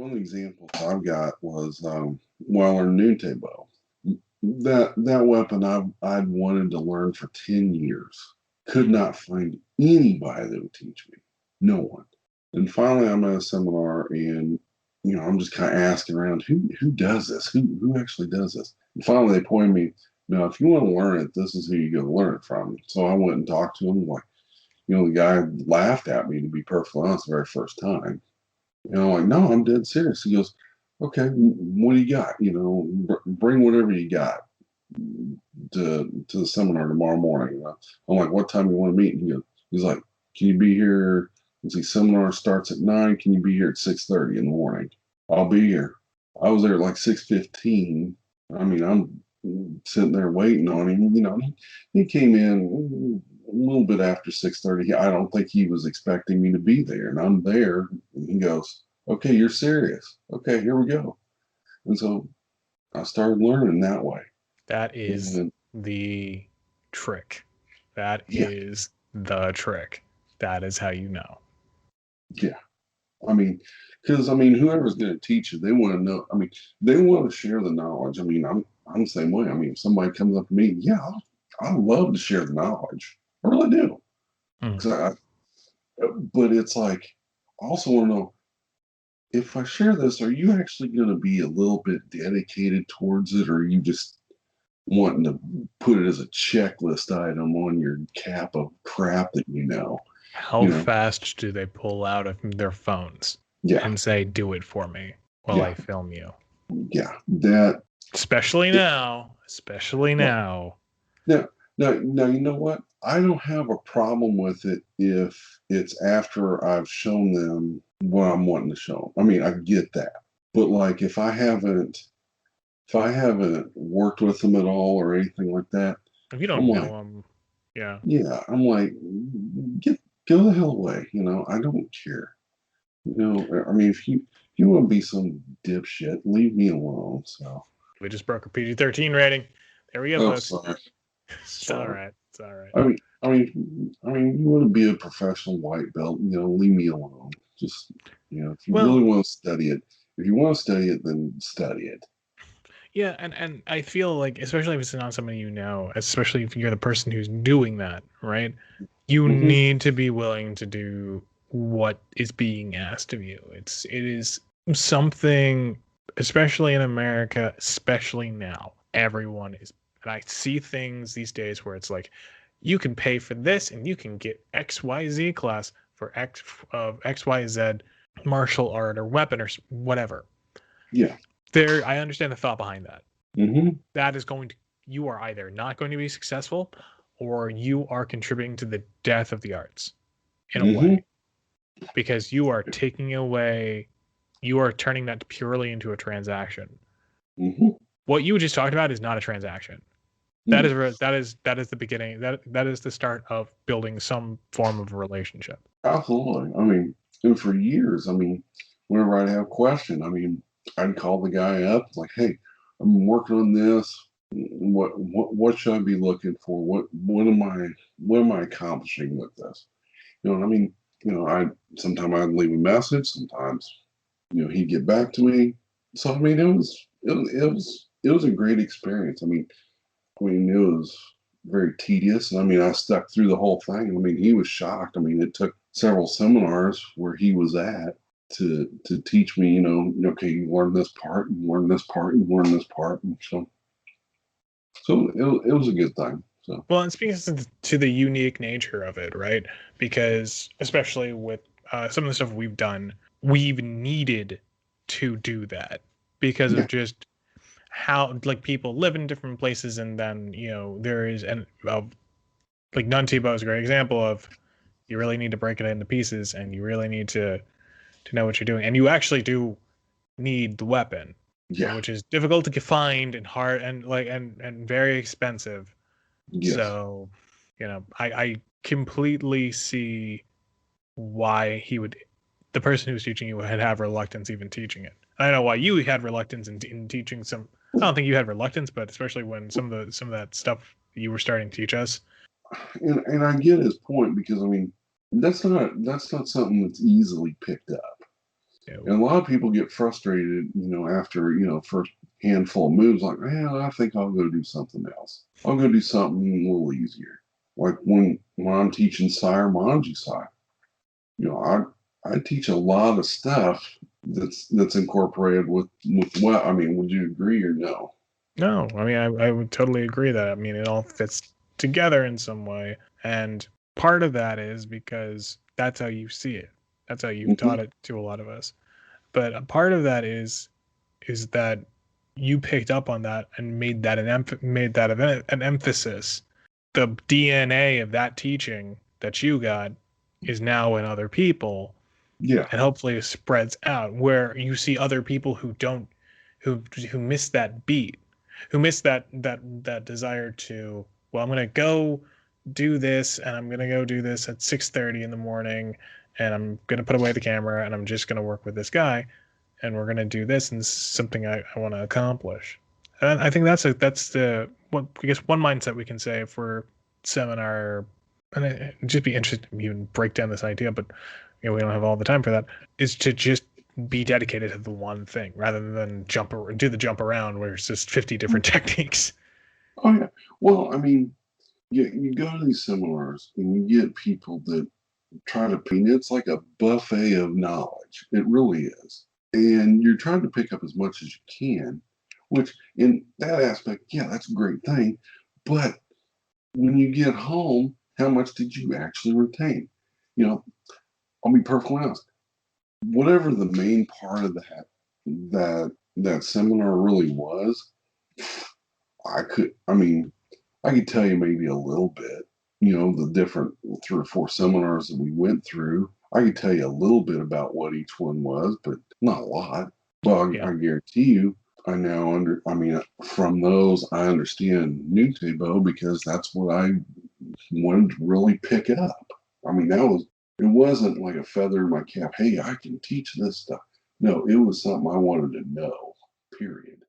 one of the examples I've got was while in Noon Bow. That weapon I'd wanted to learn for 10 years. Could not find anybody that would teach me. No one. And finally I'm at a seminar and I'm just kind of asking around who does this? Who actually does this? And finally they pointed me, now if you want to learn it, this is who you go learn it from. So I went and talked to him, like, the guy laughed at me, to be perfectly honest, the very first time. And I'm like, no, I'm dead serious. He goes, okay, what do you got? Bring whatever you got to the seminar tomorrow morning. I'm like, what time do you want to meet? And he's like, can you be here? Let's see, seminar starts at 9. Can you be here at 6:30 in the morning? I'll be here. I was there at like 6:15. I mean, I'm sitting there waiting on him. He came in a little bit after 6:30. I don't think he was expecting me to be there, and I'm there. And he goes, "Okay, you're serious. Okay, here we go." And so I started learning that way. That is the trick. That is the trick. That is how you know. Yeah. I mean, because whoever's going to teach you, they want to know. I mean, they want to share the knowledge. I mean, I'm the same way. I mean, if somebody comes up to me, yeah, I love to share the knowledge. I really do. But it's like, I also want to know, if I share this, are you actually going to be a little bit dedicated towards it, or are you just wanting to put it as a checklist item on your cap of crap that you know? How fast do they pull out of their phones and say, do it for me while I film you? Yeah, that. Especially now. Now, you know what? I don't have a problem with it if it's after I've shown them what I'm wanting to show them. I mean, I get that. But like, if I haven't worked with them at all or anything like that, if you don't know them, I'm like, go the hell away. I don't care. I mean, if you want to be some dipshit, leave me alone. So we just broke a PG-13 rating. There we go, folks. Sorry. It's all right. I mean, you want to be a professional white belt, leave me alone. Just, if you really want to study it, then study it. Yeah, and I feel like, especially if it's not somebody you know, especially if you're the person who's doing that, right? You need to be willing to do what is being asked of you. It is something, especially in America, especially now, everyone is. And I see things these days where it's like, you can pay for this and you can get XYZ class for XYZ martial art or weapon or whatever. Yeah. I understand the thought behind that. That is you are either not going to be successful or you are contributing to the death of the arts in a way. Because you are taking away, you are turning that purely into a transaction. What you just talked about is not a transaction. That is the beginning. That is the start of building some form of a relationship. Absolutely. I mean, and for years, whenever I'd have a question, I'd call the guy up, like, "Hey, I'm working on this. What should I be looking for? What am I accomplishing with this?" I sometimes I'd leave a message. Sometimes, he'd get back to me. So it was a great experience. It was very tedious. And I stuck through the whole thing. He was shocked. It took several seminars where he was at to teach me, okay, you learn this part, you learn this part, you learn this part. And so it was a good thing. So. Well, and speaking to the unique nature of it, right? Because especially with some of the stuff we've done, we've needed to do that because of just how people live in different places, and then there is like Nuntibo is a great example of, you really need to break it into pieces, and you really need to know what you're doing, and you actually do need the weapon, which is difficult to find and hard and very expensive. Yes. So I completely see why the person who's teaching you would have reluctance even teaching it. I know why you had reluctance in teaching some. I don't think you had reluctance, but especially when some of that stuff you were starting to teach us. And I get his point, because that's not something that's easily picked up. And a lot of people get frustrated, after, first handful of moves, like, well, I think I'll go do something else. I'll go do something a little easier. Like when I'm teaching Sire Manji Sai, I teach a lot of stuff that's incorporated with what, I mean, would you agree or no? No, I mean, I would totally agree that. I mean, it all fits together in some way. And part of that is because that's how you see it. That's how you've Hmm. taught it to a lot of us. But a part of that is that you picked up on that and made that an emphasis. The DNA of that teaching that you got is now in other people, Yeah. and hopefully it spreads out where you see other people who don't who miss that beat, who miss that desire to, well, I'm gonna go do this and I'm gonna go do this at 6:30 in the morning and I'm gonna put away the camera and I'm just gonna work with this guy and we're gonna do this and this is something I want to accomplish. And I think that's the what I guess one mindset we can say for seminar, and it'd just be interesting to even break down this idea, but we don't have all the time for that, is to just be dedicated to the one thing rather than do the jump around where it's just 50 different techniques. Oh yeah. Well, I mean, you go to these seminars and you get people that try to. I mean, it's like a buffet of knowledge. It really is, and you're trying to pick up as much as you can. Which, in that aspect, yeah, that's a great thing. But when you get home, how much did you actually retain? You know, I'll be perfectly honest. Whatever the main part of that seminar really was, I mean, I could tell you maybe a little bit, the different 3 or 4 seminars that we went through. I could tell you a little bit about what each one was, but not a lot. But Yeah. I guarantee you, I mean, from those, I understand New Table because that's what I wanted to really pick up. I mean, it wasn't like a feather in my cap. Hey, I can teach this stuff. No, it was something I wanted to know, period.